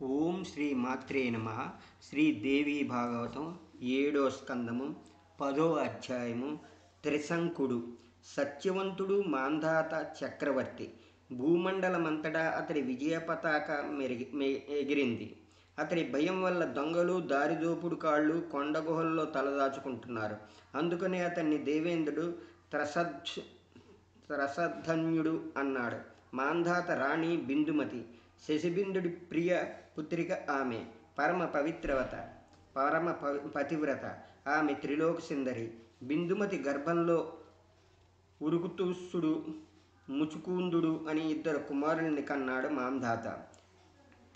ఓం శ్రీ మాత్రే నమ. శ్రీదేవి భాగవతం 7వ స్కందము 10వ అధ్యాయము. త్రిశంకుడు. సత్యవంతుడు మాంధాత చక్రవర్తి. భూమండలమంతటా అతడి విజయ పతాక ఎగిరింది. అతడి భయం వల్ల దొంగలు దారిదోపుడు కాళ్ళు కొండ గుహల్లో తలదాచుకుంటున్నారు. అందుకనే అతన్ని దేవేంద్రుడు త్రసధన్యుడు అన్నాడు. మాంధాత రాణి బిందుమతి, శశిబిందుడి ప్రియ పుత్రిక. ఆమె పరమ పతివ్రత. ఆమె త్రిలోక సుందరి. బిందుమతి గర్భంలో ఉరుకుతుస్సుడు, ముచుకుందుడు అని 2 కుమారుల్ని కన్నాడు మాంధాత.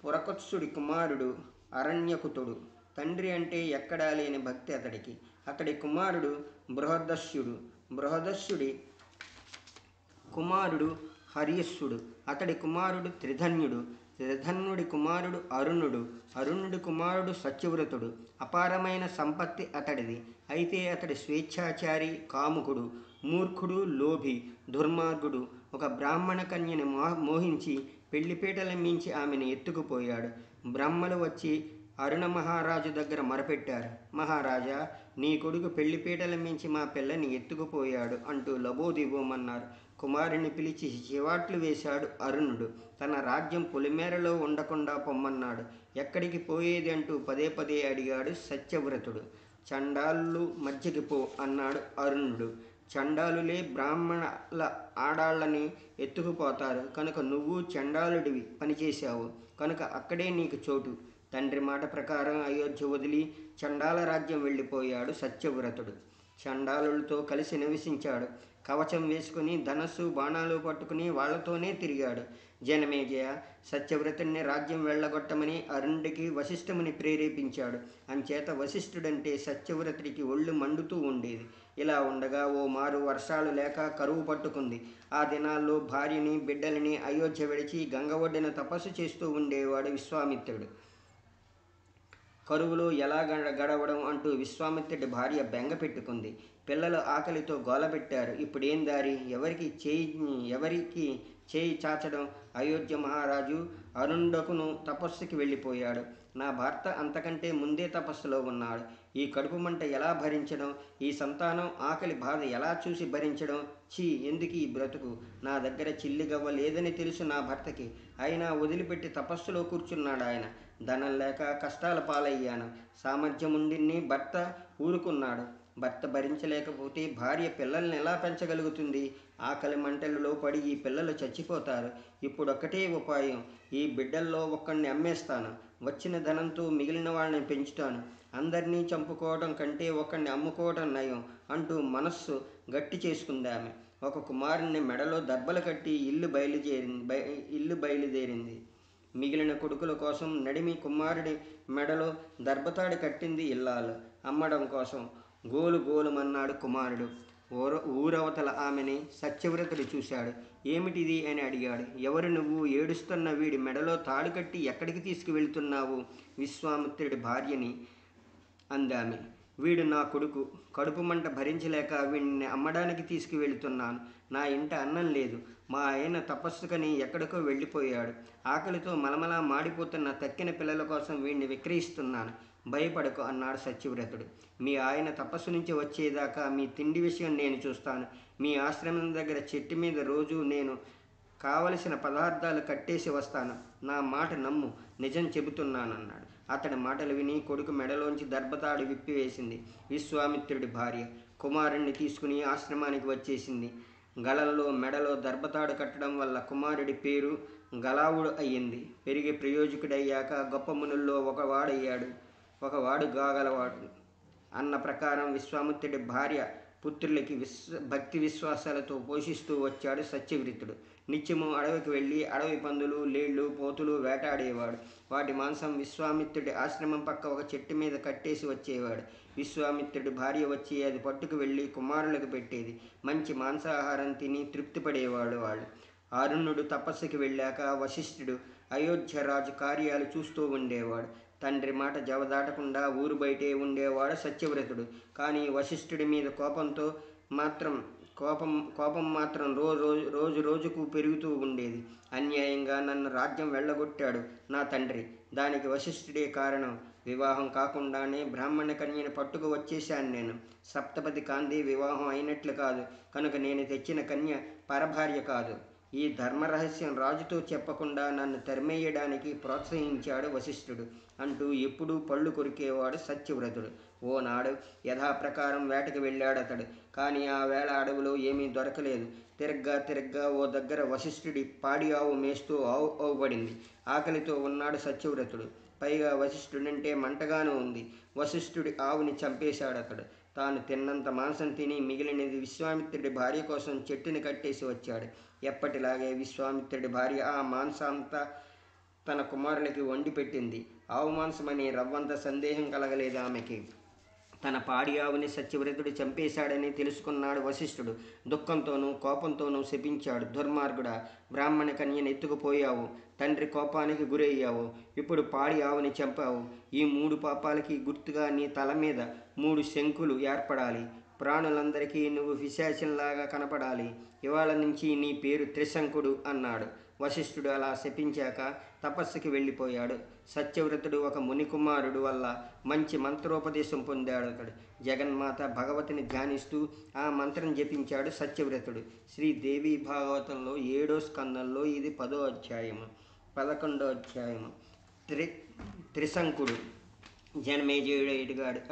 పురకత్సుడి కుమారుడు అరణ్యకుతుడు. తండ్రి అంటే ఎక్కడా లేని భక్తి అతడికి. అతడి కుమారుడు బృహదస్యుడు. బృహదస్యుడి కుమారుడు హర్యస్సుడు. అతడి కుమారుడు త్రిధన్యుడు. త్రిధన్యుడి కుమారుడు అరుణుడు. అరుణుడి కుమారుడు సత్యవ్రతుడు. అపారమైన సంపత్తి అతడిది. అయితే అతడి స్వేచ్ఛాచారి, కాముకుడు, మూర్ఖుడు, లోభి, దుర్మార్గుడు. ఒక బ్రాహ్మణ కన్యని మోహించి పెళ్లిపీటల మించి ఆమెను ఎత్తుకుపోయాడు. బ్రహ్మలు వచ్చి అరుణ మహారాజు దగ్గర మొరపెట్టారు. మహారాజా, నీ కొడుకు పెళ్లిపీటల మించి మా పిల్లని ఎత్తుకుపోయాడు అంటూ లబోదివ్వమన్నారు. కుమారుని పిలిచి చివాట్లు వేశాడు అరుణుడు. తన రాజ్యం పొలిమేరలో ఉండకుండా పొమ్మన్నాడు. ఎక్కడికి పోయేది అంటూ పదే పదే అడిగాడు సత్యవ్రతుడు. చండాలు మధ్యకి పో అన్నాడు అరుణుడు. చండాలులే బ్రాహ్మణుల ఆడాళ్ళని ఎత్తుకుపోతారు కనుక నువ్వు చండాలుడివి పనిచేశావు కనుక అక్కడే నీకు చోటు. తండ్రి మాట ప్రకారం అయోధ్య వదిలి చండాల రాజ్యం వెళ్ళిపోయాడు సత్యవ్రతుడు. చండాలులతో కలిసి నివసించాడు. కవచం వేసుకుని ధనస్సు బాణాలు పట్టుకుని వాళ్లతోనే తిరిగాడు. జనమేజయ సత్యవ్రతుడిని రాజ్యం వెళ్ళగొట్టమని అరుణుడికి వశిష్ఠముని ప్రేరేపించాడు. అంచేత వశిష్ఠుడంటే సత్యవ్రతుడికి ఒళ్ళు మండుతూ ఉండేది. ఇలా ఉండగా ఓ మారు వర్షాలు లేక కరువు పట్టుకుంది. ఆ దినాల్లో భార్యని బిడ్డలని అయోధ్య విడిచి గంగ ఒడ్డున తపస్సు చేస్తూ ఉండేవాడు విశ్వామిత్రుడు. కరువులో ఎలా గడవడం అంటూ విశ్వామిత్రుడి భార్య బెంగ పెట్టుకుంది. పిల్లలు ఆకలితో గోలపెట్టారు. ఇప్పుడేం దారి? ఎవరికి చేయి చాచడం? అయోధ్య మహారాజు అరుండకును తపస్సుకి వెళ్ళిపోయాడు. నా భర్త అంతకంటే ముందే తపస్సులో ఉన్నాడు. ఈ కడుపు మంట ఎలా భరించడం? ఈ సంతానం ఆకలి బాధ ఎలా చూసి భరించడం? ఎందుకు ఈ బ్రతుకు? నా దగ్గర చిల్లిగవ్వ లేదని తెలుసు నా భర్తకి. అయినా వదిలిపెట్టి తపస్సులో కూర్చున్నాడు ఆయన. ధనం లేక కష్టాల పాలయ్యాను. సామర్థ్యముండి భర్త ఊరుకున్నాడు. భర్త భరించలేకపోతే భార్య పిల్లల్ని ఎలా పెంచగలుగుతుంది? ఆకలి మంటలలో పడి ఈ పిల్లలు చచ్చిపోతారు. ఇప్పుడొక్కటే ఉపాయం. ఈ బిడ్డల్లో ఒక్కడిని అమ్మేస్తాను. వచ్చిన ధనంతో మిగిలిన వాళ్ళని పెంచుతాను. అందరినీ చంపుకోవడం కంటే ఒకడిని అమ్ముకోవడం నయం అంటూ మనస్సు గట్టి చేసుకుంది ఆమె. ఒక కుమారుని మెడలో దర్బలు కట్టి ఇల్లు బయలుదేరింది. మిగిలిన కొడుకుల కోసం నడిమి కుమారుడి మెడలో దర్భతాడి కట్టింది ఇల్లాలు. అమ్మడం కోసం గోలుమన్నాడు కుమారుడు. ఊరవతల ఆమెని సత్యవ్రతుడు చూశాడు. ఏమిటిది అని అడిగాడు. ఎవరు నువ్వు? ఏడుస్తున్న వీడి మెడలో తాడు కట్టి ఎక్కడికి తీసుకువెళ్తున్నావు? విశ్వామిత్రుడి భార్యని అందామె. వీడు నా కొడుకు. కడుపు మంట భరించలేక వీడిని అమ్మడానికి తీసుకువెళ్తున్నాను. నా ఇంట అన్నం లేదు. మా ఆయన తపస్సుకని ఎక్కడికో వెళ్ళిపోయాడు. ఆకలితో మలమలా మాడిపోతున్న తక్కిన పిల్లల కోసం వీడిని విక్రయిస్తున్నాను. భయపడకు అన్నాడు సత్యవ్రతుడు. మీ ఆయన తపస్సు నుంచి వచ్చేదాకా మీ తిండి విషయం నేను చూస్తాను. మీ ఆశ్రమం దగ్గర చెట్టు మీద రోజు నేను కావలసిన పదార్థాలు కట్టేసి వస్తాను. నా మాట నమ్ము, నిజం చెబుతున్నానన్నాడు. అతడి మాటలు విని కొడుకు మెడలోంచి దర్భతాడు విప్పివేసింది. విశ్వామిత్రుడి భార్య కుమారుణ్ణి తీసుకుని ఆశ్రమానికి వచ్చేసింది. గళల్లో మెడలో దర్భతాడు కట్టడం వల్ల కుమారుడి పేరు గళావుడు అయ్యింది. పెరిగి ప్రయోజకుడయ్యాక గొప్ప మునుల్లో ఒకవాడు గాగలవాడు అన్న ప్రకారం విశ్వామిత్రుడి భార్య పుత్రులకి భక్తి విశ్వాసాలతో పోషిస్తూ వచ్చాడు సత్యవ్రతుడు. నిత్యము అడవికి వెళ్ళి అడవి పందులు, లేళ్ళు, పోతులు వేటాడేవాడు. వాటి మాంసం విశ్వామిత్రుడి ఆశ్రమం పక్క ఒక చెట్టు మీద కట్టేసి వచ్చేవాడు. విశ్వామిత్రుడి భార్య వచ్చి అది పట్టుకు వెళ్ళి కుమారులకు పెట్టేది. మంచి మాంసాహారం తిని తృప్తి పడేవాడు వాళ్ళు. అరుణుడు తపస్సుకి వెళ్ళాక వశిష్ఠుడు అయోధ్యరాజు కార్యాలు చూస్తూ ఉండేవాడు. తండ్రి మాట జవదాటకుండా ఊరు బయటే ఉండేవాడు సత్యవ్రతుడు. కానీ వశిష్ఠుడి మీద కోపంతో మాత్రం కోపం కోపం మాత్రం రోజు రోజుకు పెరుగుతూ ఉండేది. అన్యాయంగా నన్ను రాజ్యం వెళ్ళగొట్టాడు నా తండ్రి. దానికి వశిష్ఠుడే కారణం. వివాహం కాకుండానే బ్రాహ్మణ కన్యని పట్టుకు వచ్చేశాను నేను. సప్తపది కాంతి వివాహం అయినట్లు కాదు కనుక నేను తెచ్చిన కన్య పరభార్య కాదు. ఈ ధర్మరహస్యం రాజుతో చెప్పకుండా నన్ను తరిమేయడానికి ప్రోత్సహించాడు వశిష్ఠుడు అంటూ ఎప్పుడూ పళ్ళు కొరికేవాడు సత్యవ్రతుడు. ఓనాడు యథాప్రకారం వేటకి వెళ్ళాడతడు. కానీ ఆ వేళ అడవిలో ఏమీ దొరకలేదు. తిరగ్గా ఓ దగ్గర వశిష్ఠుడి పాడి ఆవు మేస్తూ ఆవుపడింది. ఆకలితో ఉన్నాడు సత్యవ్రతుడు. పైగా వశిష్ఠుడంటే మంటగానూ ఉంది. వశిష్ఠుడి ఆవుని చంపేశాడతడు. తాను తిన్నంత మాంసం తిని మిగిలినది విశ్వామిత్రుడి భార్య కోసం చెట్టుని కట్టేసి వచ్చాడు. ఎప్పటిలాగే విశ్వామిత్రుడి భార్య ఆ మాంసంతా తన కుమారులకి వండి పెట్టింది. ఆవు మాంసమని రవ్వంత సందేహం కలగలేదు ఆమెకి. తన పాడి ఆవుని సత్యవ్రతుడు చంపేశాడని తెలుసుకున్నాడు వశిష్ఠుడు. దుఃఖంతోనూ కోపంతోనూ శపించాడు. దుర్మార్గుడా, బ్రాహ్మణ కన్యను ఎత్తుకుపోయావు, తండ్రి కోపానికి గురయ్యావు, ఇప్పుడు పాడి ఆవుని చంపావు. ఈ 3 పాపాలకి గుర్తుగా నీ తల మీద 3 శంకులు ఏర్పడాలి. ప్రాణులందరికీ నువ్వు పిశాచంలాగా కనపడాలి. ఇవాళ నుంచి నీ పేరు త్రిశంకుడు అన్నాడు. వశిష్ఠుడు అలా శపించాక తపస్సుకి వెళ్ళిపోయాడు. సత్యవ్రతుడు ఒక మునికుమారుడు వల్ల మంచి మంత్రోపదేశం పొందాడు. అతడు జగన్మాత భగవతిని ధ్యానిస్తూ ఆ మంత్రం జపించాడు సత్యవ్రతుడు. శ్రీదేవి భాగవతంలో 7వ స్కందంలో ఇది 10వ అధ్యాయము. 11వ అధ్యాయము. త్రిశంకుడు. జనమేజయుడు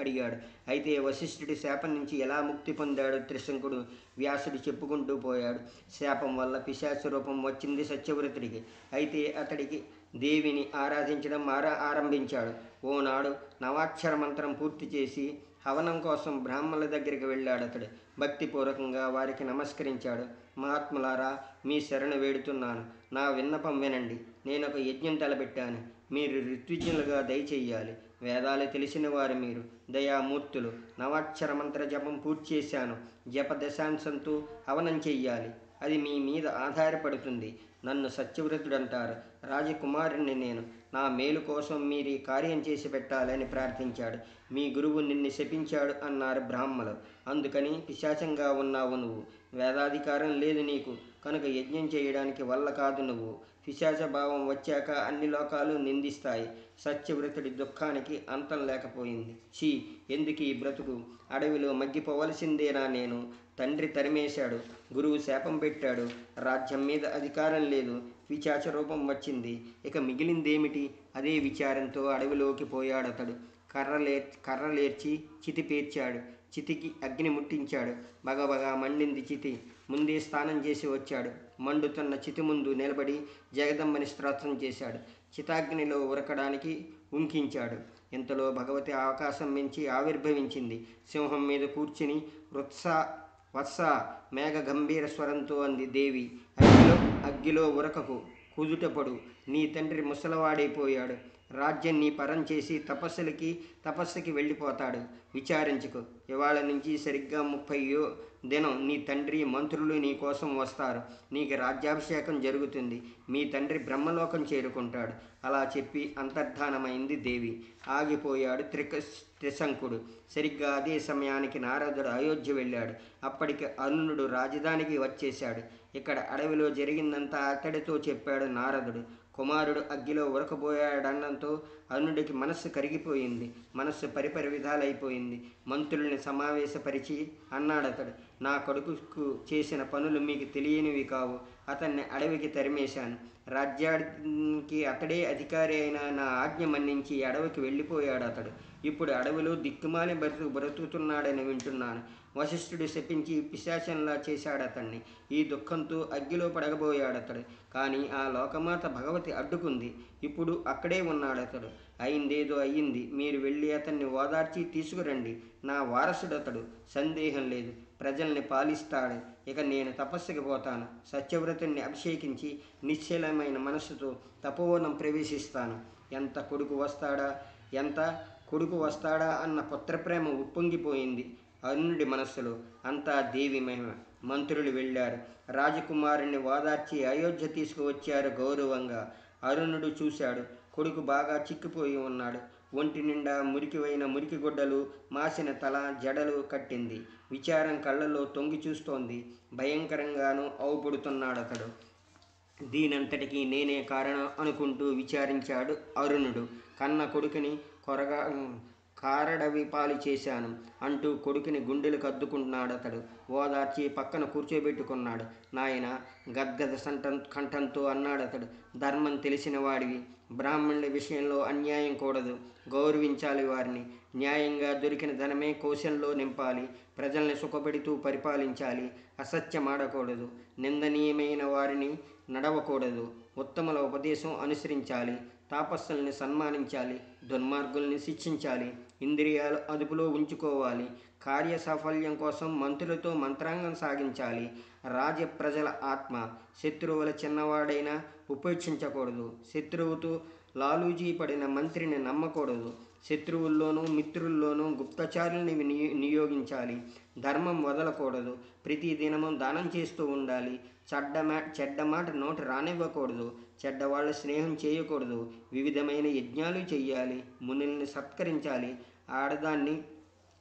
అడిగాడు. అయితే వశిష్ఠుడి శాపం నుంచి ఎలా ముక్తి పొందాడు త్రిశంకుడు? వ్యాసుడు చెప్పుకుంటూ పోయాడు. శాపం వల్ల పిశాచ రూపం వచ్చింది సత్యవ్రతుడికి. అయితే అతడికి దేవిని ఆరాధించడం ఆరంభించాడు. ఓనాడు నవాక్షర మంత్రం పూర్తి చేసి హవనం కోసం బ్రాహ్మణుల దగ్గరికి వెళ్ళాడు. అతడు భక్తిపూర్వకంగా వారికి నమస్కరించాడు. మహాత్ములారా, మీ శరణు వేడుతున్నాను. నా విన్నపం వినండి. నేను ఒక యజ్ఞం తలపెట్టాను. మీరు ఋత్విజ్ఞులుగా దయచెయ్యాలి. వేదాలు తెలిసిన వారు మీరు, దయామూర్తులు. నవాక్షర మంత్ర జపం పూర్తి చేశాను. జప దశాంశంతో హవనం చెయ్యాలి. అది మీ మీద ఆధారపడుతుంది. నన్ను సత్యవ్రతుడంటారు. రాజకుమారుణ్ణి నేను. నా మేలు కోసం మీరు ఈ కార్యం చేసి పెట్టాలని ప్రార్థించాడు. మీ గురువు నిన్ను శపించాడు అన్నారు బ్రాహ్మలు. అందుకని పిశాచంగా ఉన్నావు నువ్వు. వేదాధికారం లేదు నీకు కనుక యజ్ఞం చేయడానికి వల్ల కాదు నువ్వు. పిశాచ భావం వచ్చాక అన్ని లోకాలు నిందిస్తాయి. సత్యవ్రతుడి దుఃఖానికి అంతం లేకపోయింది. ఛీ, ఎందుకు ఈ బ్రతుకు? అడవిలో మగ్గిపోవలసిందేనా నేను? తండ్రి తరిమేశాడు, గురువు శాపం పెట్టాడు, రాజ్యం మీద అధికారం లేదు, పిశాచ రూపం వచ్చింది. ఇక మిగిలిందేమిటి? అదే విచారంతో అడవిలోకి పోయాడతడు. కర్రలేర్చి చితి పేర్చాడు. చితికి అగ్ని ముట్టించాడు. బగబగా మండింది చితి. ముందే స్నానం చేసి వచ్చాడు. మండుతున్న చితి ముందు నిలబడి జగదంబని స్తోత్రం చేశాడు. చితాగ్నిలో ఉరకడానికి ఉంకించాడు. ఇంతలో భగవతి ఆకాశం మించి ఆవిర్భవించింది. సింహం మీద కూర్చుని వత్స మేఘ గంభీర స్వరంతో అంది దేవి. అగ్గిలో ఉరకకు, కుదుటపడు. నీ తండ్రి ముసలవాడైపోయాడు. రాజ్యం నీ పరం చేసి తపస్సుకి వెళ్ళిపోతాడు. విచారించుకో. ఇవాళ నుంచి సరిగ్గా 30వ దినం నీ తండ్రి మంత్రులు నీ కోసం వస్తారు. నీకు రాజ్యాభిషేకం జరుగుతుంది. మీ తండ్రి బ్రహ్మలోకం చేరుకుంటాడు. అలా చెప్పి అంతర్ధానమైంది దేవి. ఆగిపోయాడు త్రిశంకుడు. సరిగ్గా అదే సమయానికి నారదుడు అయోధ్య వెళ్ళాడు. అప్పటికి అరుణుడు రాజధానికి వచ్చేశాడు. ఇక్కడ అడవిలో జరిగిందంతా అతడితో చెప్పాడు నారదుడు. కుమారుడు అగ్గిలో ఉరకబోయాడన్నంతో అరుణుడికి మనస్సు కరిగిపోయింది. మనస్సు పరిపరి విధాలైపోయింది. మంత్రుల్ని సమావేశపరిచి అన్నాడతడు. నా కొడుకుకు చేసిన పనులు మీకు తెలియనివి కావు. అతన్ని అడవికి తరిమేశాను. రాజ్యానికి అతడే అధికారి అయిన నా ఆజ్ఞ మన్నించి అడవికి వెళ్ళిపోయాడు అతడు. ఇప్పుడు అడవిలో దిక్కుమాలి బ్రతుకుతున్నాడని వింటున్నాను. వశిష్ఠుడు శపించి పిశాచంలా చేశాడతన్ని. ఈ దుఃఖంతో అగ్గిలో పడగబోయాడతడు. కానీ ఆ లోకమాత భగవతి అడ్డుకుంది. ఇప్పుడు అక్కడే ఉన్నాడతడు. అయిందేదో అయ్యింది. మీరు వెళ్ళి అతన్ని ఓదార్చి తీసుకురండి. నా వారసుడతడు, సందేహం లేదు. ప్రజల్ని పాలిస్తాడు. ఇక నేను తపస్సుకి పోతాను. సత్యవ్రతుణ్ణి అభిషేకించి నిశ్చలమైన మనస్సుతో తపోవనం ప్రవేశిస్తాను. ఎంత కొడుకు వస్తాడా అన్న పుత్రప్రేమ ఉప్పొంగిపోయింది అరుణుడి మనస్సులో. అంతా దేవి మహిమ. మంత్రులు వెళ్ళారు. రాజకుమారుని ఓదార్చి అయోధ్య తీసుకువచ్చారు గౌరవంగా. అరుణుడు చూశాడు. కొడుకు బాగా చిక్కిపోయి ఉన్నాడు. ఒంటి నిండా మురికివైన మురికి గుడ్డలు, మాసిన తల, జడలు కట్టింది. విచారం కళ్ళల్లో తొంగి చూస్తోంది. భయంకరంగానూ అవుపడుతున్నాడతడు. దీనంతటికీ నేనే కారణం అనుకుంటూ విచారించాడు అరుణుడు. కన్న కొడుకుని కొరగా కారడవి పాలు చేశాను అంటూ కొడుకుని గుండెలకు అద్దుకున్నాడతడు. ఓదార్చి పక్కన కూర్చోబెట్టుకున్నాడు. నాయన, గద్గద కంఠంతో అన్నాడతడు. ధర్మం తెలిసిన వాడివి. బ్రాహ్మణుల విషయంలో అన్యాయం కూడదు. గౌరవించాలి వారిని. న్యాయంగా దొరికిన ధనమే కోశంలో నింపాలి. ప్రజల్ని సుఖపెడుతూ పరిపాలించాలి. అసత్యమాడకూడదు. నిందనీయమైన వారిని నడవకూడదు. ఉత్తముల ఉపదేశం అనుసరించాలి. తాపస్సుల్ని సన్మానించాలి. దుర్మార్గుల్ని శిక్షించాలి. ఇంద్రియాలు అదుపులో ఉంచుకోవాలి. కార్య సాఫల్యం కోసం మంత్రులతో మంత్రాంగం సాగించాలి. ప్రజల ఆత్మ. శత్రువుల చిన్నవాడైనా ఉపేక్షించకూడదు. శత్రువుతో లాలూజీ పడిన మంత్రిని నమ్మకూడదు. శత్రువుల్లోనూ మిత్రుల్లోనూ గుప్తచారుల్ని నియోగించాలి. ధర్మం వదలకూడదు. ప్రతి దినము దానం చేస్తూ ఉండాలి. చెడ్డ మాట నోటి రానివ్వకూడదు. చెడ్డవాళ్ళ స్నేహం చేయకూడదు. వివిధమైన యజ్ఞాలు చెయ్యాలి. మునుల్ని సత్కరించాలి. ఆడదాన్ని,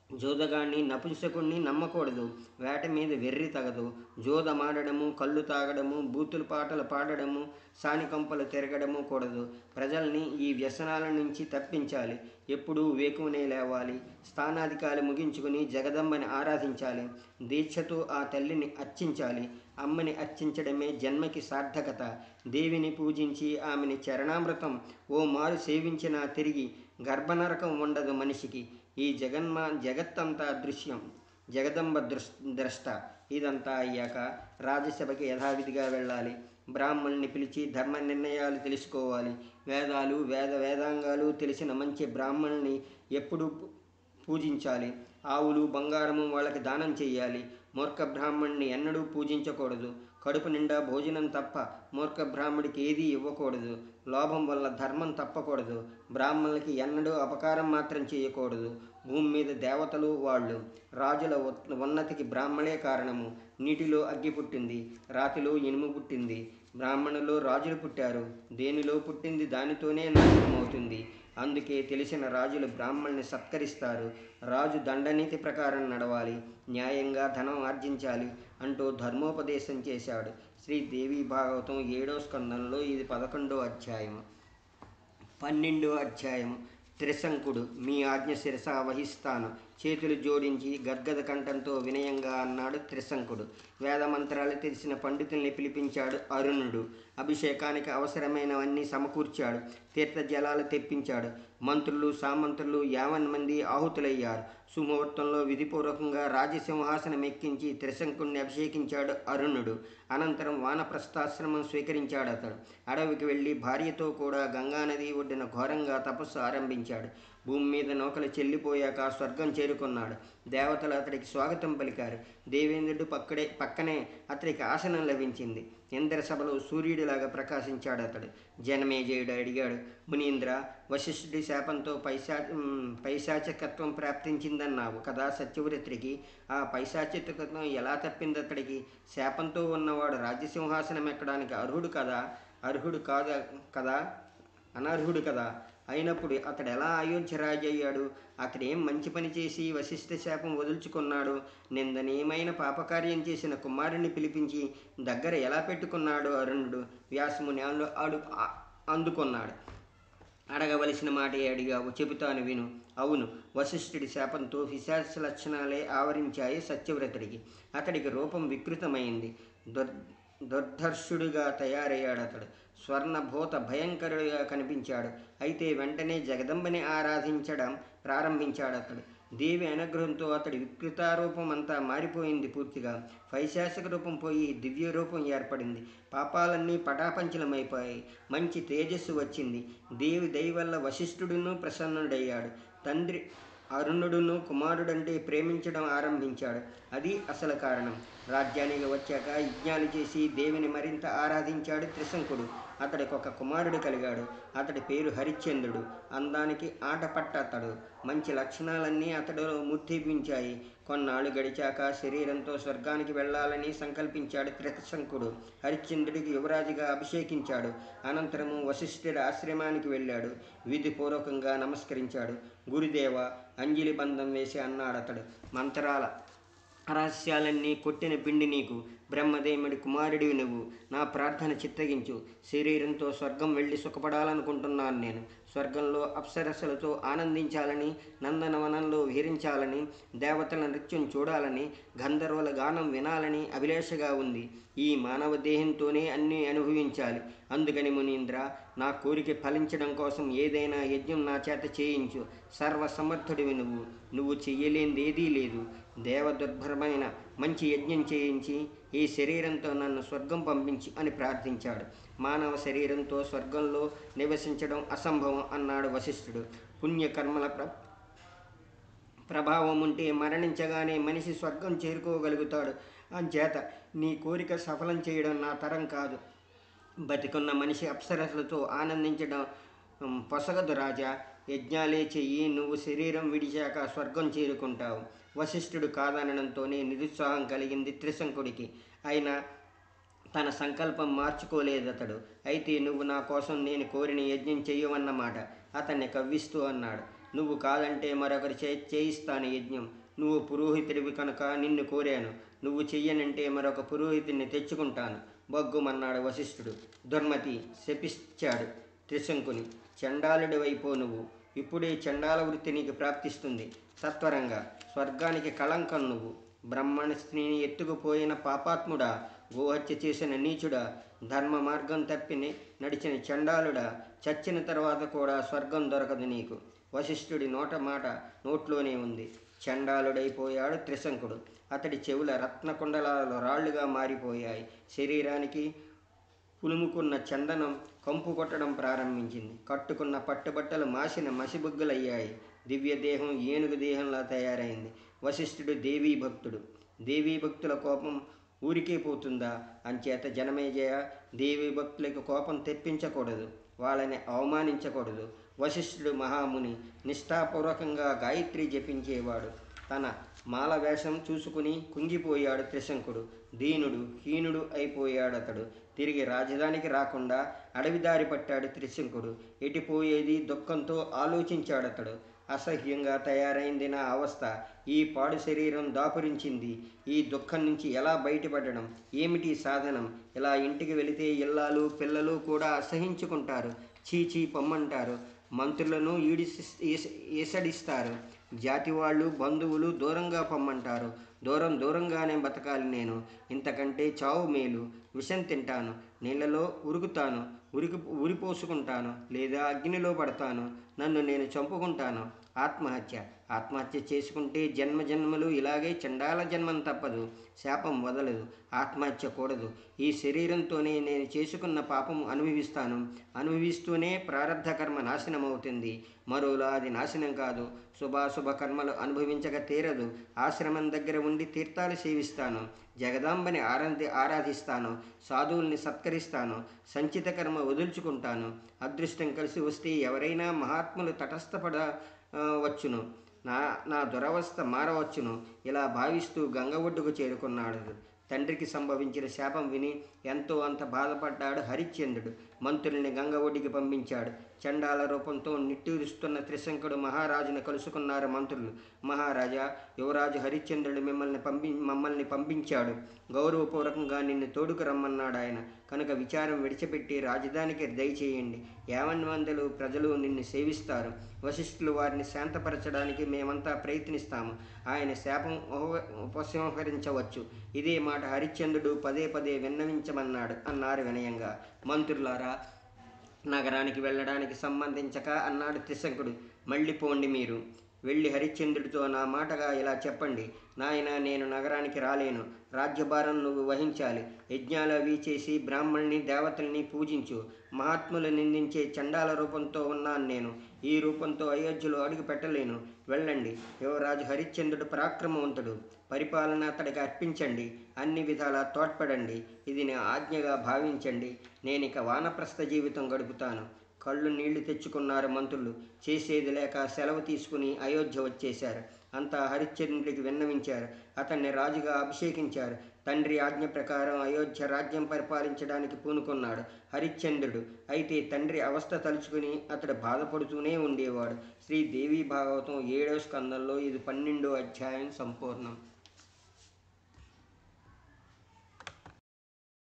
జోదగాన్ని, నపుంసకుణ్ణి నమ్మకూడదు. వేట మీద వెర్రి తగదు. జోదమాడడము, కళ్ళు తాగడము, బూతులు పాటలు పాడడము, సానికంపలు తిరగడము కూడదు. ప్రజల్ని ఈ వ్యసనాల నుంచి తప్పించాలి. ఎప్పుడూ వేకువనే లేవాలి. స్థానాధికారి ముగించుకుని జగదంబని ఆరాధించాలి. దీక్షతో ఆ తల్లిని అర్చించాలి. అమ్మని అర్చించడమే జన్మకి సార్థకత. దేవిని పూజించి ఆమెని చరణామృతం ఓ మారు సేవించినా తిరిగి గర్భనరకం ఉండదు మనిషికి. ఈ జగత్తంతా దృశ్యం. జగదంబ ద్రష్ట. ఇదంతా అయ్యాక రాజ్యసభకి యథావిధిగా వెళ్ళాలి. బ్రాహ్మణ్ణి పిలిచి ధర్మ నిర్ణయాలు తెలుసుకోవాలి. వేదాంగాలు తెలిసిన మంచి బ్రాహ్మణ్ణి ఎప్పుడు పూజించాలి. ఆవులు, బంగారము వాళ్ళకి దానం చెయ్యాలి. మూర్ఖ బ్రాహ్మణ్ణి ఎన్నడూ పూజించకూడదు. కడుపు నిండా భోజనం తప్ప మూర్ఖ బ్రాహ్మడికి ఏదీ ఇవ్వకూడదు. లోభం వల్ల ధర్మం తప్పకూడదు. బ్రాహ్మణులకి ఎన్నడూ అపకారం మాత్రం చేయకూడదు. భూమి మీద దేవతలు వాళ్ళు. రాజుల ఉన్నతికి బ్రాహ్మణే కారణము. నీటిలో అగ్గి పుట్టింది, రాతిలో ఇనుము పుట్టింది. బ్రాహ్మణులో రాజులు పుట్టారు. దేనిలో పుట్టింది దానితోనే నాశనమవుతుంది. అందుకే తెలిసిన రాజులు బ్రాహ్మణ్ణి సత్కరిస్తారు. రాజు దండనీతి ప్రకారం నడవాలి. న్యాయంగా ధనం ఆర్జించాలి అంటూ ధర్మోపదేశం చేశాడు. శ్రీదేవి భాగవతం 7వ స్కందంలో ఇది 11వ అధ్యాయము. 12వ అధ్యాయము. త్రిశంకుడు. మీ ఆజ్ఞ శిరస వహిస్తాను. చేతులు జోడించి గద్గద కంఠంతో వినయంగా అన్నాడు త్రిశంకుడు. వేదమంత్రాలు తెలిసిన పండితుల్ని పిలిపించాడు అరుణుడు. అభిషేకానికి అవసరమైనవన్నీ సమకూర్చాడు. తీర్థజలాలు తెప్పించాడు. మంత్రులు, సామంతులు 50 మంది ఆహుతులయ్యారు. సుముహూర్తంలో విధిపూర్వకంగా రాజసింహాసనం ఎక్కించి త్రిశంకుడిని అభిషేకించాడు అరుణుడు. అనంతరం వానప్రస్థాశ్రమం స్వీకరించాడు. అతడు అడవికి వెళ్ళి భార్యతో కూడా గంగానది ఒడ్డున ఘోరంగా తపస్సు ఆరంభించాడు. భూమి మీద నౌకలు చెల్లిపోయాక స్వర్గం చేరుకున్నాడు. దేవతలు అతడికి స్వాగతం పలికారు. దేవేంద్రుడు పక్కనే అతడికి ఆసనం లభించింది. ఇంద్ర సభలో సూర్యుడిలాగా ప్రకాశించాడు అతడు. జనమేజయుడు అడిగాడు, మునీంద్ర, వశిష్ఠుడి శాపంతో పైశాచకత్వం ప్రాప్తించిందన్నావు కదా సత్యవ్రతుడికి. ఆ పైశాచికత్వం ఎలా తప్పింది అతడికి? శాపంతో ఉన్నవాడు రాజ్యసింహాసనం ఎక్కడానికి అర్హుడు కదా అనర్హుడు కదా. అయినప్పుడు అతడు ఎలా అయోధ్య రాజు అయ్యాడు? అతడేం మంచి పని చేసి వశిష్ఠ శాపం వదులుచుకున్నాడు? నిందనీయమైన పాపకార్యం చేసిన కుమారుణ్ణి పిలిపించి దగ్గర ఎలా పెట్టుకున్నాడు అరుణుడు? వ్యాసముని అందుకున్నాడు. అడగవలసిన మాటే అడిగావు, చెబుతాను విను. అవును, వశిష్ఠుడి శాపంతో పిశాచ లక్షణాలే ఆవరించాయి సత్యవ్రతుడికి. అతడికి రూపం వికృతమైంది. దుర్ధర్షుడిగా తయారయ్యాడు. అతడు స్వర్ణభూత భయంకరుడిగా కనిపించాడు. అయితే వెంటనే జగదంబని ఆరాధించడం ప్రారంభించాడు. అతడు దేవి అనుగ్రహంతో అతడి వికృతారూపం అంతా మారిపోయింది. పూర్తిగా పైశాచిక రూపం పోయి దివ్య రూపం ఏర్పడింది. పాపాలన్నీ పటాపంచలమైపోయాయి. మంచి తేజస్సు వచ్చింది. దేవి దయ వల్ల వశిష్ఠుడును ప్రసన్నుడయ్యాడు. తండ్రి అరుణుడును కుమారుడంటే ప్రేమించడం ఆరంభించాడు. అది అసలు కారణం. రాజ్యానికి వచ్చాక యజ్ఞాలు చేసి దేవిని మరింత ఆరాధించాడు త్రిశంకుడు. అతడికి ఒక కుమారుడు కలిగాడు. అతడి పేరు హరిశ్చంద్రుడు. అందానికి ఆట పట్టతడు. మంచి లక్షణాలన్నీ అతడిలో మూర్తిపించాయి. కొన్నాళ్ళు గడిచాక శరీరంతో స్వర్గానికి వెళ్ళాలని సంకల్పించాడు త్రిశంకుడు. హరిశ్చంద్రుడికి యువరాజుగా అభిషేకించాడు. అనంతరము వశిష్ఠుడి ఆశ్రమానికి వెళ్ళాడు. విధిపూర్వకంగా నమస్కరించాడు. గురుదేవ, అంజలి బంధం వేసి అన్నాడతడు. మంత్రాల రహస్యాలన్నీ కొట్టిన పిండి నీకు. బ్రహ్మదేవుడి కుమారుడివి నువ్వు. నా ప్రార్థన చిత్తగించు. శరీరంతో స్వర్గం వెళ్ళి సుఖపడాలనుకుంటున్నాను నేను. స్వర్గంలో అప్సరస్సులతో ఆనందించాలని, నందనవనంలో విహరించాలని, దేవతల నృత్యం చూడాలని, గంధర్వుల గానం వినాలని అభిలాషగా ఉంది. ఈ మానవ దేహంతోనే అన్నీ అనుభవించాలి. అందుకని మునీంద్ర, నా కోరిక ఫలించడం కోసం ఏదైనా యజ్ఞం నా చేత చేయించు. సర్వసమర్థుడివి నువ్వు. నువ్వు చెయ్యలేనిది ఏదీ లేదు. దేవదుర్భరమైన మంచి యజ్ఞం చేయించి ఈ శరీరంతో నన్ను స్వర్గం పంపించి అని ప్రార్థించాడు. మానవ శరీరంతో స్వర్గంలో నివసించడం అసంభవం అన్నాడు వశిష్ఠుడు. పుణ్యకర్మల ప్రభావం ఉంటే మరణించగానే మనిషి స్వర్గం చేరుకోగలుగుతాడు. అంచేత నీ కోరిక సఫలం చేయడం నా తరం కాదు. బతికున్న మనిషి అప్సరసలతో ఆనందించడం పొసగదు రాజా. యజ్ఞాలే చెయ్యి. నువ్వు శరీరం విడిచాక స్వర్గం చేరుకుంటావు. వశిష్ఠుడు కాదనడంతోనే నిరుత్సాహం కలిగింది త్రిశంకుడికి. అయినా తన సంకల్పం మార్చుకోలేదతడు. అయితే నువ్వు నా కోసం నేను కోరిన యజ్ఞం చెయ్యవన్నమాట. అతన్ని కవ్విస్తూ అన్నాడు. నువ్వు కాదంటే మరొకరి చేయిస్తాను యజ్ఞం. నువ్వు పురోహితుడివి కనుక నిన్ను కోరాను. నువ్వు చెయ్యనంటే మరొక పురోహితుడిని తెచ్చుకుంటాను బగ్గుమన్నాడు వశిష్ఠుడు. దుర్మతి శపిచ్చాడు త్రిశంకుని. చండాలుడి వైపో నువ్వు. ఇప్పుడే చండాల వృత్తి నీకు ప్రాప్తిస్తుంది. సత్వరంగా. స్వర్గానికి కళంకం నువ్వు. బ్రహ్మణ స్త్రీని ఎత్తుకుపోయిన పాపాత్ముడా, గోహత్య చేసిన నీచుడా, ధర్మ మార్గం తప్పి నడిచిన చండాలుడా, చచ్చిన తర్వాత కూడా స్వర్గం దొరకదు నీకు. వశిష్ఠుడి మాట నోట్లోనే ఉంది. చండాలుడైపోయాడు త్రిశంకుడు. అతడి చెవుల రత్నకుండలాలు రాళ్లుగా మారిపోయాయి. శరీరానికి పులుముకున్న చందనం కంపు కొట్టడం ప్రారంభించింది. కట్టుకున్న పట్టుబట్టలు మాసిన మసిబుగ్గలయ్యాయి. దివ్యదేహం ఏనుగు దేహంలా తయారైంది. వశిష్ఠుడు దేవీ భక్తుడు. దేవీ భక్తుల కోపం ఊరికే పోతుందా? అంచేత జనమేజయ, దేవీ భక్తులకు కోపం తెప్పించకూడదు. వాళ్ళని అవమానించకూడదు. వశిష్ఠుడు మహాముని. నిష్ఠాపూర్వకంగా గాయత్రి జపించేవాడు. తన మాల వేషం చూసుకుని కుంగిపోయాడు త్రిశంకుడు. దీనుడు హీనుడు అయిపోయాడతడు. తిరిగి రాజధానికి రాకుండా అడవిదారి పట్టాడు త్రిశంకుడు. ఎటిపోయేది దుఃఖంతో ఆలోచించాడతడు. అసహ్యంగా తయారైంది నా అవస్థ. ఈ పాడు శరీరం దాపురించింది. ఈ దుఃఖం నుంచి ఎలా బయటపడడం? ఏమిటి సాధనం? ఇలా ఇంటికి వెళితే ఇల్లాలు పిల్లలు కూడా అసహించుకుంటారు. చీచీ పొమ్మంటారు. మంత్రులను ఈసడిస్తారు. జాతి వాళ్ళు బంధువులు దూరంగా పొమ్మంటారు. దూరంగానే బతకాలి నేను. ఇంతకంటే చావు మేలు. విషం తింటాను. నీళ్ళలో ఉరుకుతాను. ఉరిపోసుకుంటాను. లేదా అగ్నిలో పడతాను. నన్ను నేను చంపుకుంటాను. ఆత్మహత్య చేసుకుంటే జన్మలు ఇలాగే చండాల జన్మం తప్పదు. శాపం వదలదు. ఆత్మహత్య కూడదు. ఈ శరీరంతోనే నేను చేసుకున్న పాపం అనుభవిస్తూనే ప్రారబ్ధ కర్మ నాశనమవుతుంది. మరోలా అది నాశనం కాదు. శుభాశుభ కర్మలు అనుభవించక తీరదు. ఆశ్రమం దగ్గర ఉండి తీర్థాలు సేవిస్తాను. జగదాంబని ఆరాధిస్తాను. సాధువుల్ని సత్కరిస్తాను. సంచిత కర్మ వదులుచుకుంటాను. అదృష్టం కలిసి వస్తే ఎవరైనా మహాత్ములు తటస్థపడవచ్చును. నా దురవస్థ మారవచ్చును. ఇలా భావిస్తూ గంగ ఒడ్డుకు చేరుకున్నాడు. తండ్రికి సంభవించిన శాపం విని ఎంతో అంత బాధపడ్డాడు హరిశ్చంద్రుడు. మంత్రుల్ని గంగ ఒడ్డుకి పంపించాడు. చండాల రూపంతో నిట్టూరుస్తున్న త్రిశంకుడు మహారాజును కలుసుకున్నారు మంత్రులు. మహారాజా, యువరాజు హరిశ్చంద్రుడు మమ్మల్ని పంపించాడు. గౌరవపూర్వకంగా నిన్ను తోడుకు రమ్మన్నాడు ఆయన. కనుక విచారం విడిచిపెట్టి రాజధానికి దయచేయండి. 50 మంది ప్రజలు నిన్ను సేవిస్తారు. వశిష్ఠులు వారిని శాంతపరచడానికి మేమంతా ప్రయత్నిస్తాము. ఆయన శాపం ఉపసంహరించవచ్చు. ఇదే మాట హరిశ్చంద్రుడు పదే అన్నారు వినయంగా. మంత్రులారా, నగరానికి వెళ్ళడానికి సంబంధించక అన్నాడు త్రిశంకుడు. మళ్ళీ పోండి మీరు. వెళ్ళి హరిశ్చంద్రుడితో నా మాటగా ఇలా చెప్పండి, నాయన నేను నగరానికి రాలేను, రాజ్యభారం నువ్వు వహించాలి, యజ్ఞాలు అవి చేసి బ్రాహ్మణ్ణి దేవతల్ని పూజించు, మహాత్ములు నిందించే చండాల రూపంతో ఉన్నాను నేను, ఈ రూపంతో అయోధ్యలో అడుగు పెట్టలేను, వెళ్ళండి. యువరాజు హరిశ్చంద్రుడు పరాక్రమవంతుడు, పరిపాలన అతడికి అర్పించండి, అన్ని విధాలా తోడ్పడండి, ఇది నా ఆజ్ఞగా భావించండి, నేనిక వానప్రస్థ జీవితం గడుపుతాను. కళ్ళు నీళ్లు తెచ్చుకున్నారు మంత్రులు. చేసేది లేక సెలవు తీసుకుని అయోధ్య వచ్చేశారు. అంతా హరిశ్చంద్రుడికి విన్నవించారు. అతన్ని రాజుగా అభిషేకించారు. తండ్రి ఆజ్ఞ ప్రకారం అయోధ్య రాజ్యం పరిపాలించడానికి పూనుకున్నాడు హరిశ్చంద్రుడు. అయితే తండ్రి అవస్థ తలుచుకుని అతడు బాధపడుతూనే ఉండేవాడు. శ్రీ దేవీ భాగవతం 7వ స్కందంలో ఇది 12వ అధ్యాయం సంపూర్ణం.